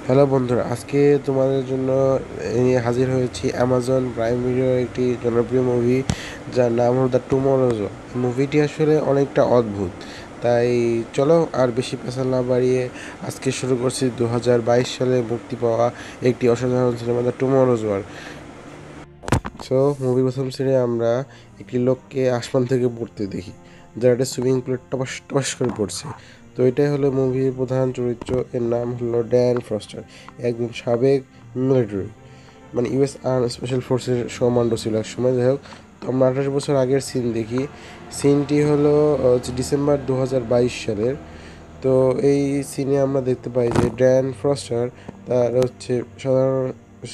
Hello বন্ধুরা, আজকে তোমাদের জন্য নিয়ে হাজির হয়েছি অ্যামাজন প্রাইম ভিডিওর একটি জনপ্রিয় মুভি যার নাম হলো দ্য টুমরোজ ওয়ার। মুভিটি আসলে অনেকটা অদ্ভুত, তাই চলো আর বেশি পেছাল না বাড়িয়ে আজকে শুরু করছি 2022 সালে মুক্তি পাওয়া একটি অসাধারণ cinema The Tomorrow's War. So মুভির প্রথম সিনে আমরা একটি লোককে আসমান থেকে পড়তে দেখি, যার একটা সুইমিং পুলে টপাস টপাস করে পড়ছে। তো এটাই হলো মুভির প্রধান চরিত্র, এর নাম হলো ড্যান ফ্রস্টার, একজন সাবেক মিলিটারি, মানে ইউএস আর্ম স্পেশাল ফোর্সের কমান্ডো ছিল এক সময়। যাই হোক, তো আমরা 28 বছর আগের সিন দেখি। সিনটি হলো ডিসেম্বর 2022 সালের। তো এই সিনে আমরা দেখতে পাই যে ড্যান ফ্রস্টার তার সাধারণ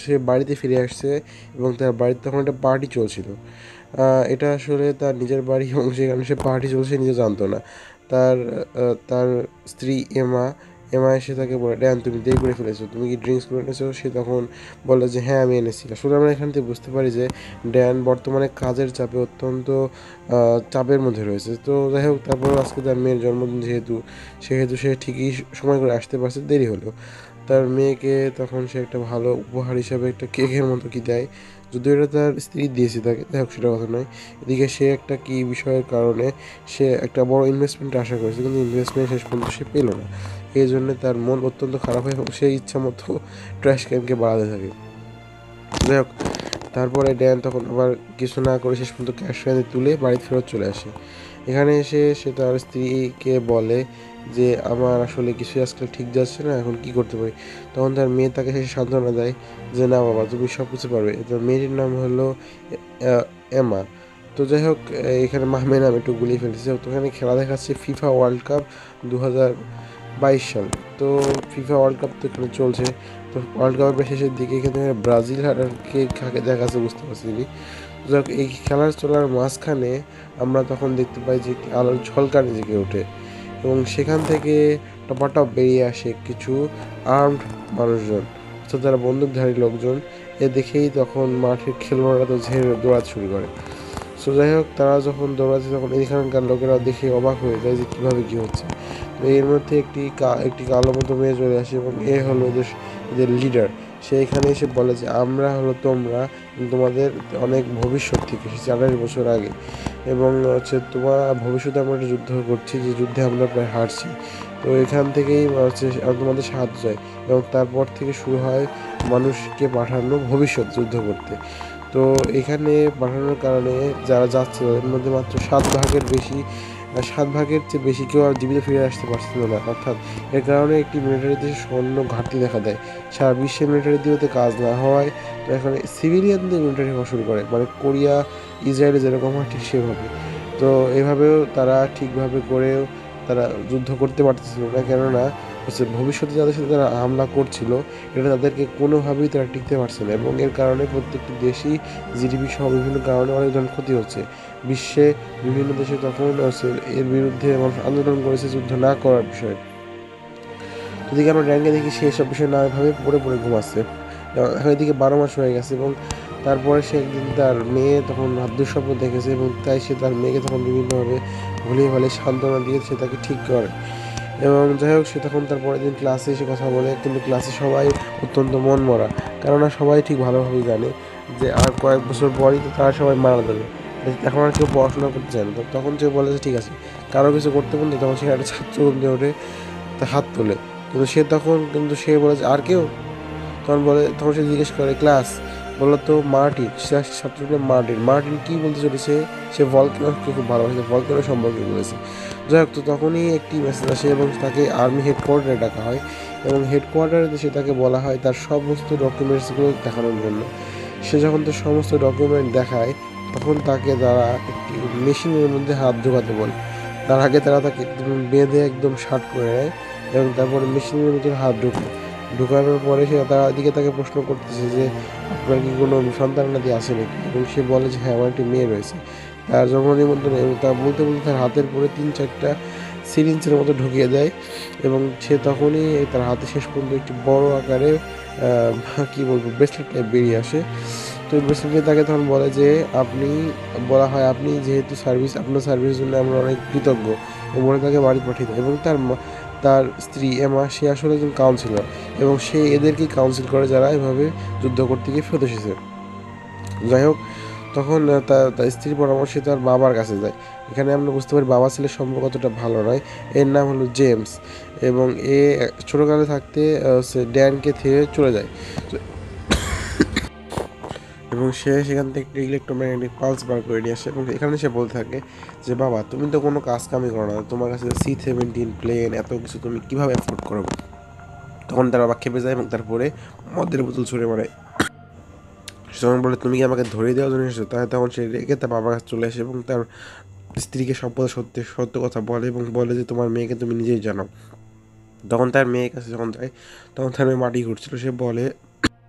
সে বাড়িতে ফিরে আসছে এবং তার বাড়িতে তখন একটা পার্টি চলছিল। এটা আসলে তার নিজের বাড়ি এবং সেখানে সে পার্টি চলছে নিজে জানতো না। তার স্ত্রী এমা এমা এসে তাকে বলে, ড্যান তুমি দেরি করে ফেলেছো, তুমি কি ড্রিঙ্কস করে এনেছো? সে তখন বলে যে হ্যাঁ আমি এনেছি। আসলে আমরা এখান থেকে বুঝতে পারি যে ড্যান বর্তমানে কাজের চাপে অত্যন্ত চাপের মধ্যে রয়েছে। তো যাই হোক, তারপর আজকে তার মেয়ের জন্মদিন সেহেতু সে ঠিকই সময় করে আসতে পারছে, দেরি হলো। তার মেয়েকে তখন সে একটা ভালো উপহার হিসাবে একটা কেকের মতো কি দেয়, যদিও এটা তার স্ত্রী দিয়েছে তাকে, যাই হোক সেটা কথা নয়। এদিকে সে একটা কি বিষয়ের কারণে সে একটা বড় ইনভেস্টমেন্ট আশা করেছে, কিন্তু ইনভেস্টমেন্ট শেষ পর্যন্ত সে পেল না। এই জন্য তার মন অত্যন্ত খারাপ হয় এবং সে ইচ্ছা মতো ট্র্যাশ ক্যানকে বাড়াতে থাকে। যাই হোক, তারপরে ড্যান তখন আবার কিছু না করে শেষ পর্যন্ত ক্যাশ ভ্যানে তুলে বাড়িতে ফেরত চলে আসে। এখানে এসে সে তার স্ত্রীকে বলে যে আমার আসলে কিছু আজকাল ঠিক যাচ্ছে না, এখন কি করতে পারি। তখন তার মেয়ে তাকে সে সান্ত্বনা দেয় যে না বাবা, তুমি সব কিছু পারবে। তো মেয়েটির নাম হলো এমা। তো যাই হোক, এখানে মাহমের নাম একটু গুলিয়ে ফেলতেছে। তো এখানে খেলা দেখাচ্ছে ফিফা ওয়ার্ল্ড কাপ 2022 সাল। তো ফিফা ওয়ার্ল্ড কাপ তো এখানে চলছে। তো ওয়ার্ল্ড কাপের শেষের দিকে কিন্তু ব্রাজিল আর কে কাকে দেখাচ্ছে বুঝতে পারছি। যাক, এই খেলার চলার মাঝখানে আমরা তখন দেখতে পাই যে একটি আলোর ঝলকানি জেগে ওঠে এবং সেখান থেকে টপাটপ বেরিয়ে আসে কিছু আর্মড মানুষজন, অর্থাৎ যারা বন্দুকধারী লোকজন। এ দেখেই তখন মাঠের খেলোয়াড়রা তো ঝেড়ে দৌড়াতে শুরু করে। সো যাই হোক, তারা যখন দৌড়াচ্ছে তখন এখানকার লোকেরা দেখে অবাক হয়ে যায় যে কীভাবে কী হচ্ছে। তো এর মধ্যে একটি কালো মতো মেয়ে চলে আসে এবং এ হলো এদের লিডার। সে এখানে এসে বলে যে আমরা হলো তোমরা তোমাদের অনেক ভবিষ্যৎ থেকে এসেছি 28 বছর আগে, এবং তোমার ভবিষ্যতে আমরা একটা যুদ্ধ করছি, যে যুদ্ধে আমরা প্রায় হারছি। তো এখান থেকেই তোমাদের সাহায্য চাই, এবং তারপর থেকে শুরু হয় মানুষকে পাঠানো ভবিষ্যৎ যুদ্ধ করতে। তো এখানে পাঠানোর কারণে যারা যাচ্ছে তাদের মধ্যে মাত্র 7 ভাগের চেয়ে বেশি কেউ আর জীবিত ফিরে আসতে পারছিল না। অর্থাৎ এর কারণে একটি মিলিটারিতে সৈন্য ঘাটতি দেখা দেয়। সারা বিশ্বে মিলিটারি দিয়েতে কাজ না হওয়ায় তো এখানে সিভিলিয়ানদের মিলিটারি হওয়া শুরু করে, মানে কোরিয়া ইসরায়েলে যেরকম হয় ঠিক সেভাবে। তো এভাবেও তারা ঠিকভাবে করেও তারা যুদ্ধ করতে পারতেছিল না, কেননা ভবিষ্যতে যাদের সাথে তারা হামলা করছিল এটা তাদেরকে কোনোভাবেই তারা টিকতে পারছে না, এবং এর কারণে প্রত্যেকটি দেশই জিডিপি সহ বিভিন্ন কারণে অনেক ধরনের ক্ষতি হচ্ছে। বিশ্বে বিভিন্ন দেশে তখন এর বিরুদ্ধে মানুষ আন্দোলন করেছে যুদ্ধ না করার বিষয়ে। যদি আমরা ড্যানকে দেখি সে এসব বিষয় না ভাবে পড়ে পড়ে ঘুমাচ্ছে। এখন এদিকে 12 মাস হয়ে গেছে এবং তারপরে সে একদিন তার মেয়ে তখন দুঃস্বপ্ন দেখেছে, এবং তাই সে তার মেয়েকে তখন বিভিন্নভাবে ভুলিয়ে ভালে সান্ত্বনা দিয়ে সে তাকে ঠিক করে। এবং যাই হোক, সে তখন তার পরের দিন ক্লাসে এসে কথা বলে, কিন্তু ক্লাসে সবাই অত্যন্ত মন মরা, কেননা সবাই ঠিক ভালোভাবেই জানে যে আর কয়েক বছর পরই তো তারা সবাই মারা যাবে। এখন আর কেউ পড়াশোনা করতে চায় না। তো তখন সে বলে যে ঠিক আছে, কারো কিছু করতে বললে তখন সে একটা ছাত্র কমতে ওঠে, তা হাত তোলে। কিন্তু সে বলে যে আর কেউ, তখন সে জিজ্ঞেস করে ক্লাস, বললো তো মার্টিন, সে ছাত্রটা মার্টিন। মার্টিন কী বলতে চলেছে, সে ভলকেনোকে খুব ভালোবাসে, ভলকেনো সম্পর্কে বলেছে। যাই হোক, তো তখনই একটি মেসেজ আসে এবং তাকে আর্মি হেডকোয়ার্টারে ডাকা হয়, এবং হেডকোয়ার্টারে সে তাকে বলা হয় তার সমস্ত ডকুমেন্টসগুলো দেখানোর জন্য। সে যখন তার সমস্ত ডকুমেন্ট দেখায় তখন তাকে তারা একটি মেশিনের মধ্যে হাত ঢোকাতে বলে। তার আগে তারা তাকে বেঁধে একদম শার্ট করে নেয় এবং তারপরে মেশিনের ভিতরে হাত ঢুকানোর পরে তারা দিকে তাকে প্রশ্ন করতেছে যে আপনার কি কোনো সন্তানাদি আছে নাকি, এবং সে বলে যে হ্যাঁ আমার একটি মেয়ে রয়েছে। তার জন্ম নিবন্ধন, এবং তা বলতে বলতে তার হাতের পরে 3-4টা সিরিঞ্জের মতো ঢুকিয়ে দেয়, এবং সে তখনই তার হাতে শেষ পর্যন্ত একটি বড় আকারে কী বলবো ব্রেসলেট টাইপ বেরিয়ে আসে। তো এই ব্রেসলেটে তাকে তখন বলে যে বলা হয় আপনি যেহেতু আপনার সার্ভিসের জন্য আমরা অনেক কৃতজ্ঞ, এবং বলে তাকে বাড়ি পাঠিয়ে দেয়। এবং তার তার স্ত্রী এমা, সে আসলে একজন কাউন্সিলর এবং সে এদেরকেই কাউন্সিল করে যারা এভাবে যুদ্ধ করতে গিয়ে ফেরত এসেছে। যাই হোক, তখন তার স্ত্রীর পরামর্শে তার বাবার কাছে যায়। এখানে আমরা বুঝতে পারি বাবা ছেলের সম্পর্ক অতটা ভালো নয়। এর নাম হলো জেমস এবং এ ছোটোকালে থাকতে সে ড্যানকে ছেড়ে চলে যায় এবং সে সেখান থেকে একটি ইলেকট্রোম্যাগনেটিক পালস বার করে নিয়ে আসে এবং এখানে সে বলতে থাকে যে বাবা, তুমি তো কোনো কাজ কামই করো না, তোমার কাছে C-17 প্লেন এত কিছু তুমি কীভাবে অ্যাফোর্ড করো। তখন তার বাবা খেপে যায় এবং তারপরে মদের বোতল ছুঁড়ে মারে। যখন বলে তুমি কি আমাকে ধরিয়ে দেওয়ার জন্য এসেছো, তাহলে তখন সে রেগে তার বাবার কাছে চলে আসে এবং তার স্ত্রীকে সব কথা সত্য কথা বলে এবং বলে যে তোমার মেয়েকে তুমি নিজেই জানো। তখন তার মেয়ের কাছে যখন যায়, তখন তার মেয়ে মাটি ঘুরছিল,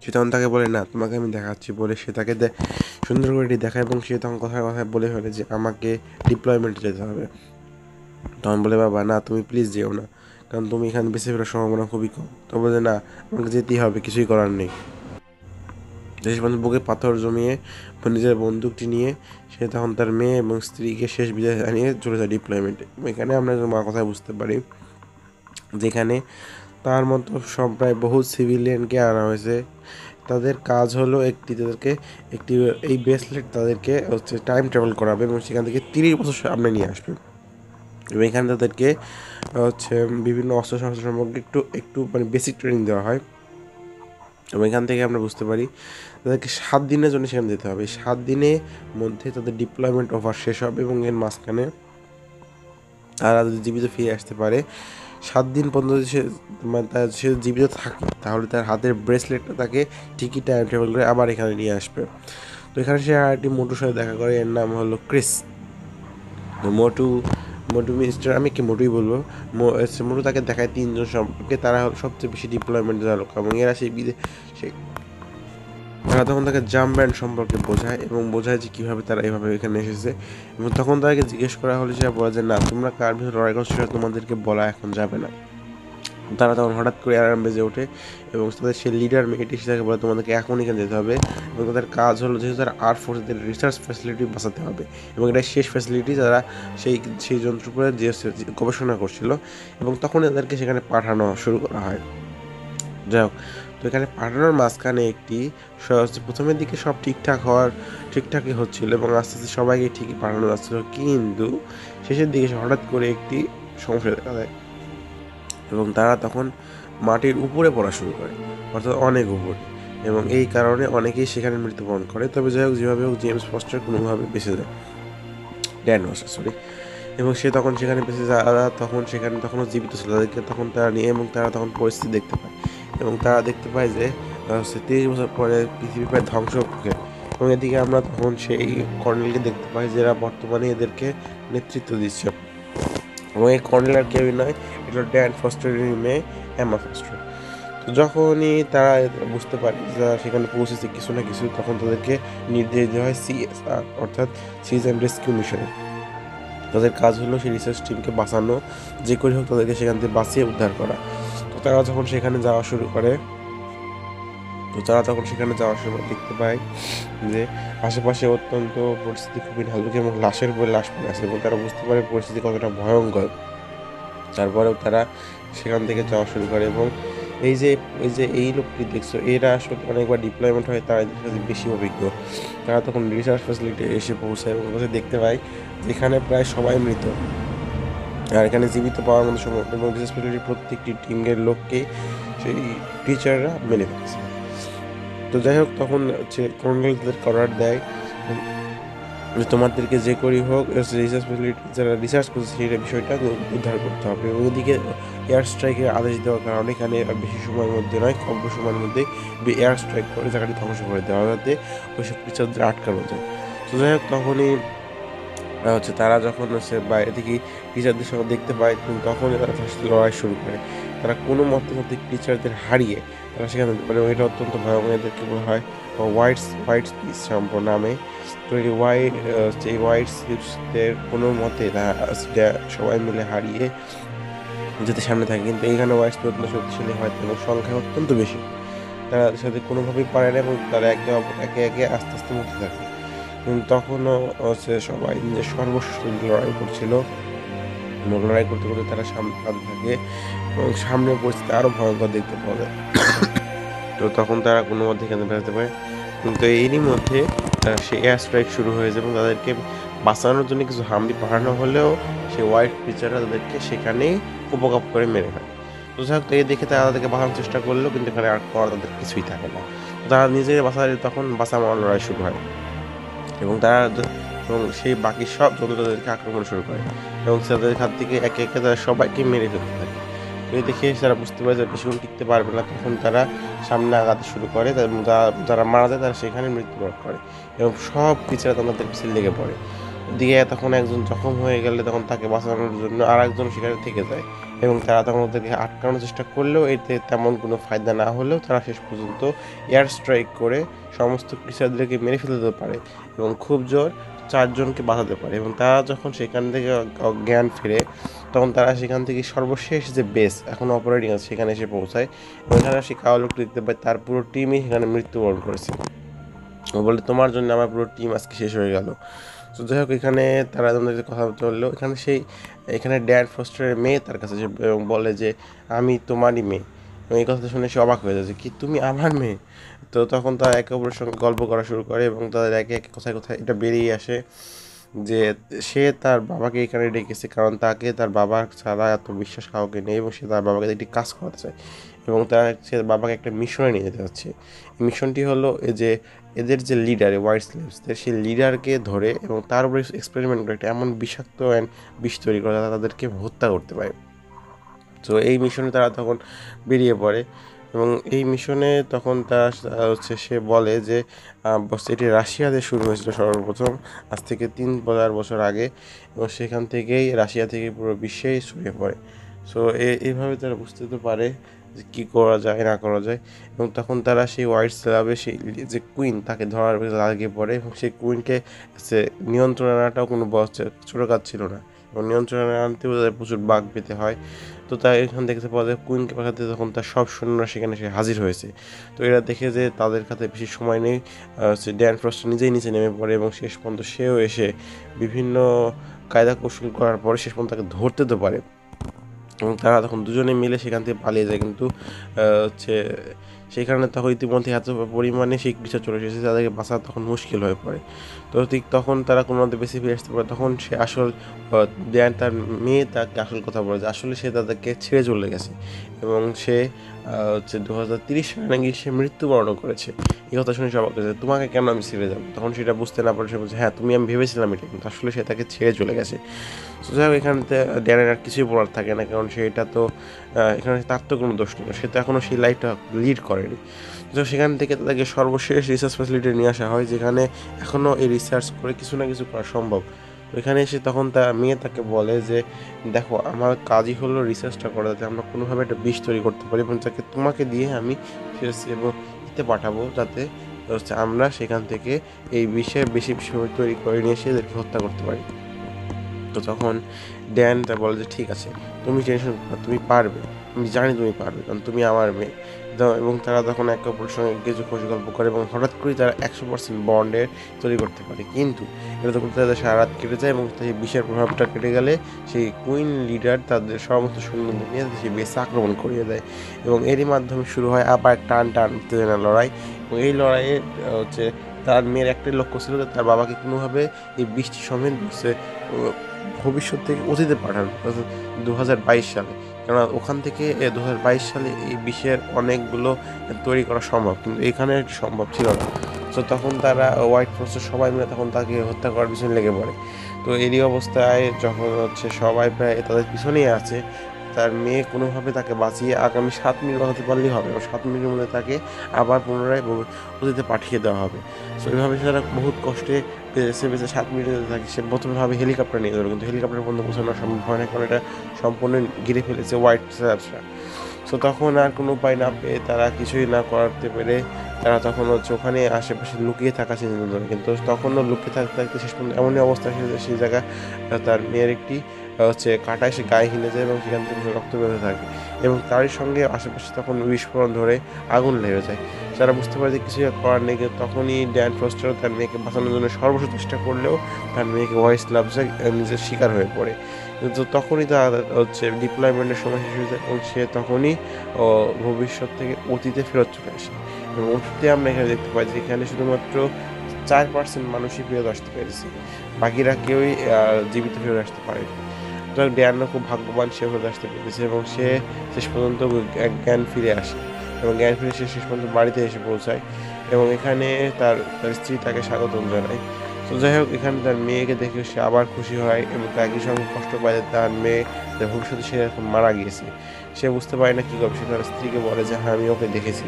সে তখন তাকে বলে না তোমাকে আমি দেখাচ্ছি বলে সে তাকে সুন্দর করে এটি দেখায় এবং সে তখন কথায় কথায় বলে ফেলে যে আমাকে ডিপ্লয়মেন্টে যেতে হবে। তখন বলে বাবা না, তুমি প্লিজ যেও না, কারণ তুমি এখানে বেঁচে ফেরার সম্ভাবনা খুবই কম। তো বলে না, আমাকে যেতেই হবে, কিছুই করার নেই। দেশ বন্ধু বুকে পাথর জমিয়ে নিজের বন্দুকটি নিয়ে সে তখন তার মেয়ে এবং স্ত্রীকে শেষ বিদায় জানিয়ে চলে যায় ডিপ্লয়মেন্টে। এখানে আমরা মা কথা বুঝতে পারি যেখানে তার মতো সব প্রায় বহু সিভিলিয়ানকে আনা হয়েছে। তাদের কাজ হলো তাদেরকে একটি এই ব্রেসলেট তাদেরকে টাইম ট্রাভেল করাবে এবং সেখান থেকে 30 বছর সামনে নিয়ে আসবে এবং এখানে তাদেরকে বিভিন্ন অস্ত্রশস্ত্র সম্পর্কে একটু একটু মানে বেসিক ট্রেনিং দেওয়া হয় এবং এখান থেকে আমরা বুঝতে পারি তাদেরকে 7 দিনের জন্য সেখানে যেতে হবে। 7 দিনের মধ্যে তাদের ডিপ্লয়মেন্ট ওভার শেষ হবে এবং এর মাঝখানে তারা যদি জীবিত ফিরে আসতে পারে, 7 দিন পর্যন্ত সে জীবিত থাকে, তাহলে তার হাতের ব্রেসলেটটা তাকে ঠিকই টাইম ট্রাভেল করে আবার এখানে নিয়ে আসবে। তো এখানে সে আরেকটি মোটুর সাথে দেখা করে, এর নাম হলো ক্রিস। মোটু মিস্টার, আমি কি মোটুই বলবো, মোটু তাকে দেখায় 3 জন সম্পর্কে, তারা হলো সবচেয়ে বেশি ডিপ্লয়মেন্ট যাওয়া লোক এবং এরা তারা তখন তাকে জাম্প ব্যান্ড সম্পর্কে বোঝায় এবং বোঝায় যে কীভাবে তারা এইভাবে এখানে এসেছে এবং তখন তাকে জিজ্ঞেস করা হলে সে বলে যে না, তোমরা কার ভিতরে লড়াই করছো সেটা তোমাদেরকে বলা এখন যাবে না। তারা তখন হঠাৎ করে অ্যালার্ম বেজে ওঠে এবং তাদের সেই লিডার মেয়েটি সেটাকে বলে তোমাদেরকে এখন এখানে যেতে হবে এবং তাদের কাজ হলো যেহেতু তারা ফোর্সের রিসার্চ ফ্যাসিলিটি বাঁচাতে হবে এবং এটাই শেষ ফ্যাসিলিটি যারা সেই যন্ত্রের উপরে যে গবেষণা করছিল এবং তখন এদেরকে সেখানে পাঠানো শুরু করা হয়। যাই হোক, তো এখানে পাঠানোর মাঝখানে প্রথমের দিকে সব ঠিকঠাকই হচ্ছিল এবং আস্তে আস্তে সবাইকে ঠিকই পাঠানো যাচ্ছিল, কিন্তু শেষের দিকে হঠাৎ করে একটি সমস্যা দেখা দেয় এবং তারা তখন মাটির উপরে পড়া শুরু করে, অর্থাৎ অনেক উপরে, এবং এই কারণে অনেকেই সেখানে মৃত্যুবরণ করে। তবে যাই হোক, যেভাবে হোক জেমস ফস্টার কোনোভাবে বেঁচে যায়, ড্যান ফস্টার সরি, এবং সে তখন সেখানে বেঁচে যারা তখনও জীবিত ছিল তাদেরকে তখন তারা নিয়ে এবং তারা তখন পরিস্থিতি দেখতে পায় এবং তারা দেখতে পায় যে 30 বছর পরে পৃথিবী প্রায় ধ্বংস মুখে এবং এদিকে আমরা তখন সেই কর্নেলকে দেখতে পাই যারা বর্তমানে এদেরকে নেতৃত্ব দিচ্ছে এবং এই কর্নেল আর কেউই নয়, এটা ড্যান ফস্টারের মেয়ে এমা ফস্টার। তো যখনই তারা বুঝতে পারে যারা সেখানে পৌঁছেছে কিছু না কিছু, তখন তাদেরকে নির্দেশ দেওয়া হয় CSR অর্থাৎ সিজ অ্যান্ড রেস্কিউ মিশনে। তাদের কাজ হলো সেই রিসার্চ টিমকে বাঁচানো, যে করে হোক তাদেরকে সেখান থেকে বাঁচিয়ে উদ্ধার করা। তো তারা যখন সেখানে যাওয়া শুরু করে, দেখতে পায় যে আশেপাশে অত্যন্ত পরিস্থিতি খুবই নাজুক এবং লাশের উপরে লাশ পড়ে আছে এবং তারা বুঝতে পারে পরিস্থিতি কতটা ভয়ঙ্কর। তারপরেও তারা সেখান থেকে যাওয়া শুরু করে এবং এই লোকটি দেখছো, এরা আসলে অনেকবার ডিপ্লয়মেন্ট হয়, তারা বেশি অভিজ্ঞ। তারা তখন রিসার্চ ফ্যাসিলিটি এসে পৌঁছায় এবং দেখতে পায় যেখানে প্রায় সবাই মৃত, আর এখানে জীবিত পাওয়ার মতো সম্ভব এবং রিসার্চ ফ্যাসিলিটির প্রত্যেকটি টিমের লোককেই সেই টিচাররা মেনে ফেলেছে। তো যাই হোক, তখন কর্নেল তাদের অর্ডার দেয় যে তোমাদেরকে যে করেই হোক রিসার্চ ফ্যাসিলিটি যারা রিসার্চ করছে সেই বিষয়টা উদ্ধার করতে হবে এবং ওদিকে এয়ার স্ট্রাইকের আদেশ দেওয়ার কারণে এখানে বেশি সময়ের মধ্যে নয়, অল্প সময়ের মধ্যে এয়ার স্ট্রাইক করে জায়গাটি ধ্বংস করে দেওয়া, যাতে ওইসব টিচারদের আটকানো যায়। তো যাই হোক, তখনই তারা যখন বাইরে থেকে টিচারদের সঙ্গে দেখতে পায় তখন তারা তার সাথে লড়াই শুরু করে। তারা কোনো মতে টিচারদের হারিয়ে তারা সেখানে মানে এটা অত্যন্ত ভয়ঙ্কর, এদেরকে বলা হয় হোয়াইট সম্পর্ক নামে। তো এই হোয়াইট স্লিপসদের কোনো মতে তারা সবাই মিলে হারিয়ে যেতে সামনে থাকে, কিন্তু এইখানে হোয়াইট স্লিপ অত্যন্ত শক্তিশালী হয় এবং সংখ্যা অত্যন্ত বেশি, তারা তাদের সাথে কোনোভাবেই পারে না এবং তারা একে একে আস্তে আস্তে মরতে থাকে। কিন্তু তখনও সবাই নিজের সর্বশ্রেষ্ঠ লড়াই করছিল লড়াই করতে করতে তারা সামনে কাঁদতে থাকে এবং সামনের পরিস্থিতি আরও ভয়ঙ্কর দেখতে পাওয়া যায়। তো তখন তারা কোনো মধ্যে এখানে বেরোতে পারে, কিন্তু এরই মধ্যে সে এয়ার স্ট্রাইক শুরু হয়েছে এবং তাদেরকে বাঁচানোর জন্য কিছু হামলা পাঠানো হলেও সেই হোয়াইট ক্রিচাররা তাদেরকে সেখানেই উপকাপ করে মেরে ফেলে। তো যাই হোক, এই দেখে তারা তাদেরকে বাঁচানোর চেষ্টা করলেও কিন্তু এখানে আর করার তাদের কিছুই থাকে না। তো তারা নিজেকে বাঁচালে তখন বাঁচা মরার লড়াই শুরু হয় এবং এবং সেই বাকি সব জন্তু তাদেরকে আক্রমণ শুরু করে এবং তাদের হাত থেকে একে একে তারা সবাইকে মেরে ফেলতে থাকে। এই দেখে তারা বুঝতে পারে যে বেশিক্ষণ টিকতে পারবে না, তখন তারা সামনে আগাতে শুরু করে। যারা মারা যায় তারা সেখানে মৃত্যুবরণ করে এবং সব পিছনে তাদের পিছিয়ে লেগে পড়ে। দিয়ে তখন একজন জখম হয়ে গেলে তখন তাকে বাঁচানোর জন্য আর একজন সেখানে থেকে যায় এবং তারা তখন ওদেরকে আটকানোর চেষ্টা করলেও এতে তেমন কোনো ফায়দা না হলেও তারা শেষ পর্যন্ত এয়ার স্ট্রাইক করে সমস্ত ক্রিচারদেরকে মেরে ফেলতে পারে এবং খুব জোর 4 জনকে বাঁচাতে পারে। এবং তারা যখন সেখান থেকে জ্ঞান ফিরে তখন তারা সেখান থেকে সর্বশেষ যে বেস এখন অপারেটিং আছে সেখানে এসে পৌঁছায় এবং এখানে সেই কালো লোকটি দেখতে পায় তার পুরো টিমই সেখানে মৃত্যুবরণ করেছে। ও বলে, তোমার জন্য আমার পুরো টিম আজকে শেষ হয়ে গেল। তো যাই হোক, এখানে তারা আমাদের কথা বললো। এখানে ড্যান ফস্টারের মেয়ে তার কাছে এবং বলে যে আমি তোমারই মেয়ে, এবং এই কথাটা শুনে সে অবাক হয়ে যায় যে কি তুমি আমার মেয়ে। তো তখন তারা একে অপরের সঙ্গে গল্প করা শুরু করে এবং তাদের একে একে কোথায় কোথায় এটা বেরিয়ে আসে যে সে তার বাবাকে এখানে ডেকেছে কারণ তাকে তার বাবার ছাড়া এত বিশ্বাস কাউকে নেই এবং সে তার বাবাকে একটি কাজ করাতে চায় এবং সে বাবাকে একটা মিশনে নিয়ে যেতে চাচ্ছে। এই মিশনটি হলো যে এদের যে লিডার হোয়াইট স্লেভসদের সেই লিডারকে ধরে এবং তার উপরে এক্সপেরিমেন্ট করে একটা এমন বিষাক্ত বিষ তৈরি করে তাদেরকে হত্যা করতে পারে। তো এই মিশনে তারা তখন বেরিয়ে পড়ে এবং এই মিশনে তখন সে বলে যে এটি রাশিয়াতে শুরু হয়েছিল সর্বপ্রথম আজ থেকে 3,000 বছর আগে এবং সেখান থেকেই রাশিয়া থেকে পুরো বিশ্বেই ছড়িয়ে পড়ে। সো এইভাবে তারা বুঝতে তো পারে যে কী করা যায় না করা যায় এবং তখন তারা সেই হোয়াইট স্ল্যাবে সেই যে কুইন তাকে ধরার লাগিয়ে পড়ে এবং সেই কুইনকে নিয়ন্ত্রণ আনাটাও কোনো ছোটো কাজ ছিল না এবং নিয়ন্ত্রণে আনতেও তাদের প্রচুর বাঘ পেতে হয়। তো তাই এখান থেকে পাওয়া যায় কুইনকে পাঠাতে তখন তার সব সৈন্যরা সেখানে সে হাজির হয়েছে। তো এরা দেখে যে তাদের কাছে বেশি সময় নেই, ড্যান ফ্রস্ট নিজেই নিচে নেমে পড়ে এবং শেষ পর্যন্ত সেও এসে বিভিন্ন কায়দা কৌশল করার পরে শেষ পর্যন্ত তাকে ধরতে তো পারে এবং তারা তখন দুজনে মিলে সেখান থেকে পালিয়ে যায়। কিন্তু সেখানে তখন ইতিমধ্যে এত পরিমাণে সেই ক্রিচার চলে এসেছে তাদেরকে বাঁচা তখন মুশকিল হয়ে পড়ে। তো ঠিক তখন তারা কোনো মধ্যে বেশি ফিরে আসতে পারে। তখন সে তার মেয়ে তাকে আসল কথা বলে যে আসলে সে তাদেরকে ছেড়ে চলে গেছে এবং সে 2030 সালে নাকি সে মৃত্যুবরণ করেছে। এই কথা শুনে সবাই বলছে তোমাকে কেন আমি ছেড়ে যাবো, তখন সেটা বুঝতে না পারে সে বলছে হ্যাঁ আমি ভেবেছিলাম এটা, কিন্তু আসলে সে তাকে ছেড়ে চলে গেছে। তো যাই হোক, এখানে ড্যানের আর কিছুই বলার থাকে না কারণ সেটা তো এখানে তার তো কোনো দোষ নেই, সে তো এখনও সেই লাইফটা লিড করেনি। তো সেখান থেকে তাদেরকে সর্বশেষ রিসার্চ ফ্যাসিলিটি নিয়ে আসা হয় যেখানে এখনও এই রিসার্চ করে কিছু না কিছু করা সম্ভব। তো এখানে এসে তখন তার মেয়ে তাকে বলে যে দেখো আমার কাজই হলো রিসার্চটা করা যাতে আমরা কোনোভাবে একটা বিষ তৈরি করতে পারি এবং তাকে তোমাকে দিয়ে আমি এবং ইতে পাঠাবো যাতে আমরা সেখান থেকে এই বিষয়ে বেশি তৈরি করে নিয়ে এসে এদেরকে হত্যা করতে পারি। তো তখন ড্যান তা বলে যে ঠিক আছে তুমি টেনশন করো, তুমি পারবে, আমি জানি তুমি পারবে কারণ তুমি আমার মেয়ে। এবং তারা তখন একে অপরের সঙ্গে কিছু খুশি গল্প করে এবং হঠাৎ করেই তারা 100% বন্ডের তৈরি করতে পারে। কিন্তু এটা তখন তাদের সারা রাত কেটে যায় এবং সেই বিষের প্রভাবটা কেটে গেলে সেই কুইন লিডার তাদের সমস্ত সৈন্যদের নিয়ে সেই বেসে আক্রমণ করিয়ে দেয় এবং এরই মাধ্যমে শুরু হয় আবার টান উত্তেজনা লড়াই। এবং এই লড়াইয়ে তার মেয়ের একটাই লক্ষ্য ছিল যে তার বাবাকে কোনোভাবে এই বৃষ্টি সমেত ভবিষ্যৎ থেকে অতীতে পাঠানো 2022 সালে, কেননা ওখান থেকে 2022 সালে এই বিশ্বের অনেকগুলো তৈরি করা সম্ভব, কিন্তু এখানে সম্ভব ছিল না। তো তখন তারা হোয়াইট ফোর্সের সবাই মিলে তখন তাকে হত্যা করার পিছনে লেগে পড়ে। তো এরই অবস্থায় যখন সবাই প্রায় তাদের পিছনেই আছে, তার মেয়ে কোনোভাবে তাকে বাঁচিয়ে আগামী 7 মিনিট বাঁচাতে পারলেই হবে এবং 7 মিনিটের মধ্যে তাকে আবার পুনরায় অতীতে পাঠিয়ে দেওয়া হবে। সো এইভাবে তারা বহুত কষ্টে বেঁচে 7 মিনিটে থাকে। সে প্রথমে হেলিকপ্টার নিয়ে যাবে, কিন্তু হেলিকপ্টার পর্যন্ত পৌঁছানো সম্ভব হয় না কারণ এটা সম্পূর্ণ ঘিরে ফেলেছে হোয়াইট স্ল্যাবসরা। সো তখন আর কোনো উপায় না পেয়ে তারা কিছুই না করতে পেরে তারা তখন ওখানে আশেপাশে লুকিয়ে থাকা চিন্তা করে, কিন্তু তখনও লুকিয়ে থাকতে থাকতে শেষ পর্যন্ত এমনই অবস্থা সেই জায়গায় তার মেয়ের একটি কাঁটায় সে গায়ে হিলে যায় এবং সেখান থেকে রক্ত বেরোতে থাকে এবং তারই সঙ্গে আশেপাশে তখন বিস্ফোরণ ধরে আগুন লেগে যায়। তারা বুঝতে পারে যে কিছুই করার নেই, কিন্তু তখনই ড্যান ফ্রস্টারও তার মেয়েকে বাঁচানোর জন্য সর্বস্ব চেষ্টা করলেও তার মেয়েকে হোয়াইট স্ল্যাবসে নিজের শিকার হয়ে পড়ে তো তখনই তার হচ্ছে ডিপ্লয়মেন্টের সময় শেষ হয়ে যায় এবং সে তখনই ভবিষ্যৎ থেকে অতীতে ফেরত চলে আসে। এবং অতীতে আমরা এখানে দেখতে পাই যে এখানে শুধুমাত্র 4% মানুষই ফেরত আসতে পেরেছে, বাকিরা কেউই জীবিত ফেরত আসতে পারেনি। সুতরাং ড্যানও খুব ভাগ্যবান, সে ফেরত আসতে পেরেছে এবং সে শেষ পর্যন্ত জ্ঞান ফিরে আসে এবং জ্ঞান ফিরে সে শেষ পর্যন্ত বাড়িতে এসে পৌঁছায় এবং এখানে তার তার স্ত্রী তাকে স্বাগতম জানায়। তো যাই হোক, এখানে তার মেয়েকে দেখে সে আবার খুশি হয় এবং তার একই সঙ্গে কষ্ট পায় যে তার মেয়ে তার ভবিষ্যতে সে এখন মারা গিয়েছে। সে বুঝতে পারে না কী করবে। সে তার স্ত্রীকে বলে যে হ্যাঁ, আমি ওকে দেখেছি,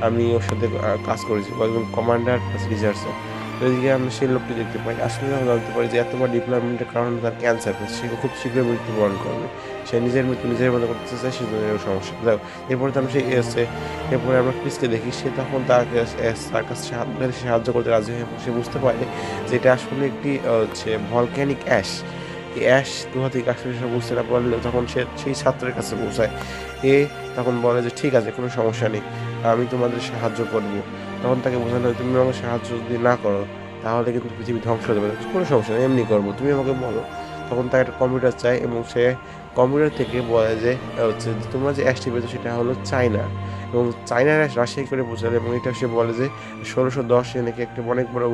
আমি ওর সাথে কাজ করেছি, ও একজন কমান্ডার প্লাস রিসার্চার। তো এদিকে আমরা সেই লোকটি দেখতে পাই। আসলে আমরা জানতে পারি যে এতবার ডিপ্লয়মেন্টের কারণে তার ক্যান্সার হয়েছে, সে খুব শীঘ্রই মৃত্যুবরণ করবে। সে নিজের মৃত্যু নিজের মতো করতে চায়, সেজন্য সমস্যা। যাই হোক, এরপরে তো আমরা সেই এসে এরপরে আমরা ক্রিসকে দেখি। সে তখন তার কাছে সাহায্য করতে রাজি হয় এবং সে বুঝতে পারে যে এটা আসলে একটি হচ্ছে ভলক্যানিক অ্যাশ। এই অ্যাশ কোথা থেকে আসলে সে বুঝতে না পারলে তখন সে সেই ছাত্রের কাছে পৌঁছায়। এ তখন বলে যে ঠিক আছে, কোনো সমস্যা নেই, আমি তোমাদের সাহায্য করব। তখন তাকে বোঝানো হয় তুমি আমাকে সাহায্য যদি না করো তাহলে কিন্তু পৃথিবী ধ্বংস হতে পারে। কোনো সমস্যা নেই, এমনি করবো, তুমি আমাকে বলো। তখন তাকে একটা কম্পিউটার চাই এবং সে কম্পিউটার থেকে বলে যে হচ্ছে তোমরা যে অ্যাশটি পেয়েছো সেটা হলো চায়না এবং চায়নার অ্যাশ রাশিয়ায় করে বোঝালে এবং এটা সে বলে যে 1610 নাকি একটা অনেক বড়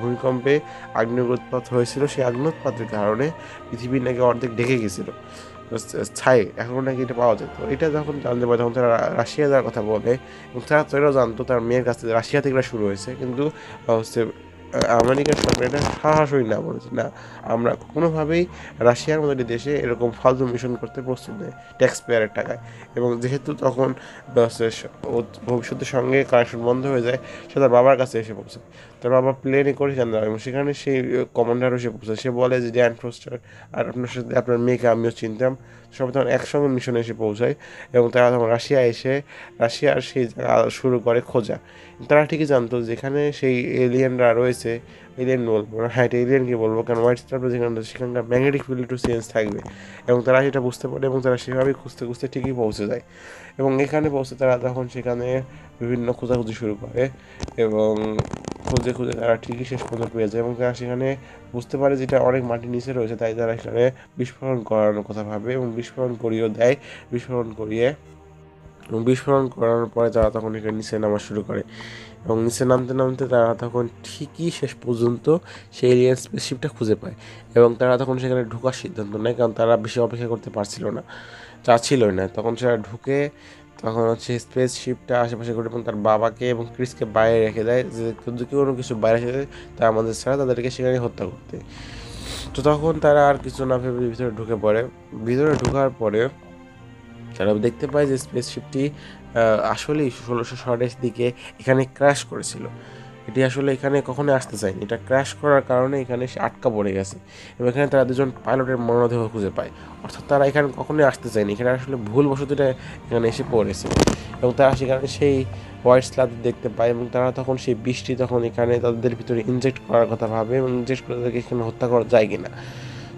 ভূমিকম্পে অগ্ন্যুৎপাত হয়েছিল। সেই অগ্ন্যুৎপাতের কারণে পৃথিবীর নাকি অর্ধেক ঢেকে গেছিলো ছাই, এখন নাকি এটা পাওয়া যেত। এটা যখন জানতে পারে তখন তারা রাশিয়া যাওয়ার কথা বলে এবং তারা তো এটাও জানতো তার মেয়ের কাছ থেকে রাশিয়া থেকে শুরু হয়েছে, কিন্তু হচ্ছে আমেরিকার সরকার এটা সাহসই না, বলেছে না, আমরা কোনোভাবেই রাশিয়ার মতো একটি দেশে এরকম ফালতু মিশন করতে প্রস্তুত নেই ট্যাক্স পেয়ারের টাকায়। এবং যেহেতু তখন ভবিষ্যতের সঙ্গে কানেকশন বন্ধ হয়ে যায়, সে তার বাবার কাছে এসে পৌঁছায়। তার বাবা প্লেনে করে জানতে এবং সেখানে সেই কমান্ডারও এসে পৌঁছায়। সে বলে যে ড্যান ফোস্টার আর আপনার সাথে আপনার মেয়েকে আমিও চিনতাম। সবাই তখন একসঙ্গে মিশনে এসে পৌঁছায় এবং তারা তখন রাশিয়ার সেই জায়গা শুরু করে খোঁজা। তারা ঠিকই জানতো যেখানে সেই এলিয়েনরা রয়েছে, এলিয়েন বলবো না, হ্যাঁ এটা এলিয়েনকে বলবো, কারণ হোয়াইট স্টার যেখানে সেখানকার ম্যাগনেটিক ফিল্ড একটু চেঞ্জ থাকবে এবং তারা সেটা বুঝতে পারে এবং তারা সেভাবেই খুঁজতে খুঁজতে ঠিকই পৌঁছে যায়। এবং এখানে পৌঁছে তারা তখন সেখানে বিভিন্ন খোঁজাখুঁজি শুরু করে এবং খুঁজে খুঁজে তারা ঠিকই শেষ পর্যন্ত পেয়ে যায় এবং তারা সেখানে বুঝতে পারে যেটা অনেক মাটির নিচে রয়েছে, তাই তারা সেখানে বিস্ফোরণ করানোর কথা ভাবে এবং বিস্ফোরণ করিয়েও দেয়। বিস্ফোরণ করানোর পরে তারা তখন এখানে নিচে নামা শুরু করে এবং নিচে নামতে নামতে তারা তখন ঠিকই শেষ পর্যন্ত সেই এলিয়েন স্পেসশিপটা খুঁজে পায় এবং তারা তখন সেখানে ঢোকার সিদ্ধান্ত নেয়, কারণ তারা বেশি অপেক্ষা করতে পারছিল না, চাচ্ছিলই না। তখন সেটা ঢুকে তখন হচ্ছে স্পেসশিপটা আশেপাশে ঘুরে এবং তার বাবাকে এবং ক্রিসকে বাইরে রেখে দেয় যে যদি কোনো কিছু বাইরে রেখে দেয় তা আমাদের ছাড়া তাদেরকে সেখানে হত্যা করতে। তো তখন তারা আর কিছু না ভেবে ভিতরে ঢুকে পড়ে। ভিতরে ঢোকার পরে তারা দেখতে পায় যে স্পেসশিপটি আসলেই 1600 দিকে এখানে ক্র্যাশ করেছিল। এটি আসলে এখানে কখনো আসতে চায়নি, এটা ক্র্যাশ করার কারণে এখানে সে আটকা পড়ে গেছে এবং এখানে তারা দুজন পাইলটের মরদেহ খুঁজে পায়। অর্থাৎ তারা এখানে কখনোই আসতে চায়নি, এখানে আসলে ভুলবশত এটা এখানে এসে পড়েছে এবং তারা সেখানে সেই হোয়াইট স্লাদ দেখতে পায় এবং তারা তখন সেই বৃষ্টি তখন এখানে তাদের ভিতরে ইনজেক্ট করার কথা ভাবে এবং ইনজেক্ট করে তাদেরকে এখানে হত্যা করা যায় কিনা।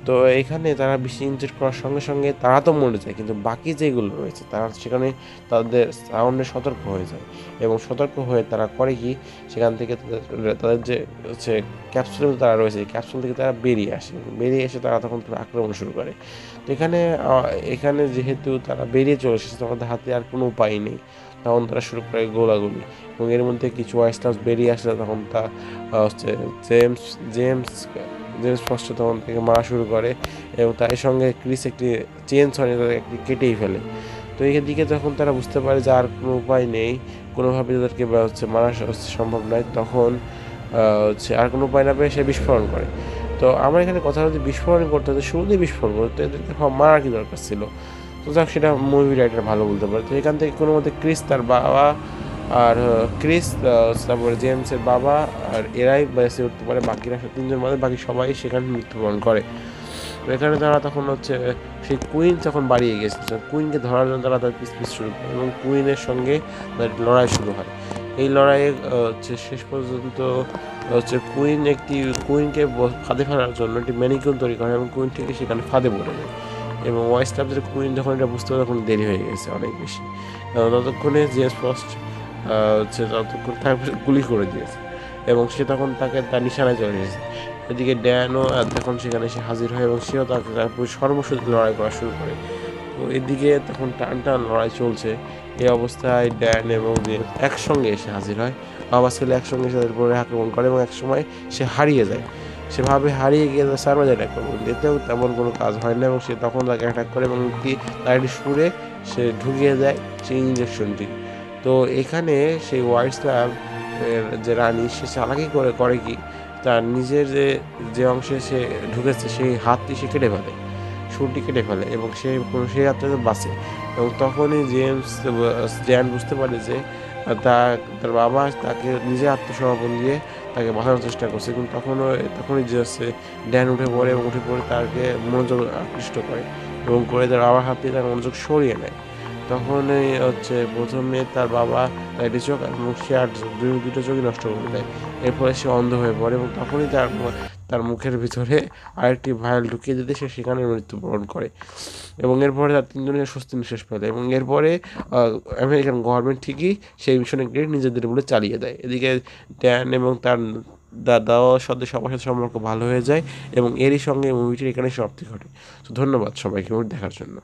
তো এখানে তারা বেশি ইনজেক্ট করার সঙ্গে সঙ্গে তারা তো মরে যায়, কিন্তু বাকি যেগুলো রয়েছে তারা সেখানে তাদের সাউন্ডে সতর্ক হয়ে যায় এবং সতর্ক হয়ে তারা করে কি সেখান থেকে তাদের যে হচ্ছে ক্যাপসুলের মধ্যে তারা রয়েছে, ক্যাপসুল থেকে তারা বেরিয়ে এসে তারা তখন পুরো আক্রমণ শুরু করে। তো এখানে যেহেতু তারা বেরিয়ে চলে এসেছে, তাদের হাতে আর কোনো উপায় নেই, তখন তারা শুরু করে গোলাগুলি এবং এর মধ্যে কিছু ওয়াইসলামস বেরিয়ে আসলে তখন তা হচ্ছে জেমস ফার্স্ট তখন থেকে মারা শুরু করে এবং তার সঙ্গে ক্রিস একটি চেন ছড়ে একটি কেটেই ফেলে। তো দিকে যখন তারা বুঝতে পারে যে আর কোনো উপায় নেই, কোনোভাবে তাদেরকে মারা সম্ভব নয়, তখন আর কোনো উপায় না পেয়ে সে বিস্ফোরণ করে। তো আমার এখানে কথা হচ্ছে বিস্ফোরণ করতে হতো, শুরুতেই বিস্ফোরণ করতে এদেরকে মারার কি দরকার ছিল। তো যাক, সেটা মুভি রাইটার ভালো বলতে পারে। তো এখান থেকে কোনো মতে ক্রিস তার বাবা আর তারপরে জেমসের বাবা আর এরাই বেঁচে উঠতে পারে, বাকিরা 3জন মানে বাকি সবাই সেখানে মৃত্যুবরণ করে। এখানে তারা তখন সেই কুইন যখন বাড়িয়ে গেছে, কুইনকে ধরার জন্য তারা তার পিস শুরু করে এবং কুইনের সঙ্গে লড়াই শুরু হয়। এই লড়াইয়ে শেষ পর্যন্ত কুইনকে ফাঁদে ফেলার জন্য একটি ম্যানিকুইন তৈরি করে এবং কুইনটিকে সেখানে ফাঁদে পড়ে যায় এবং ওয়াইস ক্লাবদের কুইন যখন এটা বুঝতে পারে তখন দেরি হয়ে গেছে অনেক বেশি। ততক্ষণে জেমস ফার্স্ট ততক্ষণ তার গুলি করে দিয়েছে এবং সে তখন তাকে তার নিশানায় চলে এসেছে এদিকে ড্যানও তখন সেখানে এসে হাজির হয় এবং সেও তাকে সর্বস্ব লড়াই করা শুরু করে। তো এদিকে তখন টান টান লড়াই চলছে। এই অবস্থায় ড্যান এবং জেমস একসঙ্গে এসে হাজির হয়। বাবা ছেলে একসঙ্গে এসে তাদের উপরে আক্রমণ করে এবং একসময় সে হারিয়ে যায়। সেভাবে হারিয়ে গিয়ে সারপ্রাইজ অ্যাটাক করে, এতেও তেমন কোনো কাজ হয় না এবং সে তখন তাকে অ্যাটাক করে এবং তার একটি সুরে সে ঢুকিয়ে দেয় সেই ইঞ্জেকশনটি। তো এখানে সেই হোয়াইট স্ল্যাব যে রানী সে চালাকি করে কি তার নিজের যে অংশে সে ঢুকেছে সেই হাতটি সে কেটে ফেলে, সুরটি কেটে ফেলে এবং সেই হাতটা বাঁচে। এবং তখনই জ্যান বুঝতে পারে যে তার বাবা তাকে নিজে আত্মসমর্পণ দিয়ে তাকে বাঁচানোর চেষ্টা করছে, কিন্তু তখনই যে ড্যান উঠে পড়ে এবং উঠে পড়ে তাকে মনোযোগ আকৃষ্ট করে এবং করে তার বাবার হাত দিয়ে তার মনোযোগ সরিয়ে নেয়। তখনই প্রথমে তার বাবা একটি চোখ আর মুখ সে আর দুটো চোখই নষ্ট করে দেয়। এরপরে সে অন্ধ হয়ে পড়ে এবং তখনই তার মুখের ভিতরে আরেকটি ভাইল ঢুকিয়ে দিতে সে সেখানে মৃত্যুবরণ করে এবং এরপরে তার তিনজনের স্বস্তি নিঃশ্বাস ফেলে এবং এরপরে আমেরিকান গভর্নমেন্ট ঠিকই সেই মিশনে গিয়ে নিজেদের বলে চালিয়ে দেয়। এদিকে ড্যান এবং তার দাদাও সবার সাথে সম্পর্ক ভালো হয়ে যায় এবং এরই সঙ্গে মুভিটির এখানে সমাপ্তি ঘটে। তো ধন্যবাদ সবাইকে মুভি দেখার জন্য।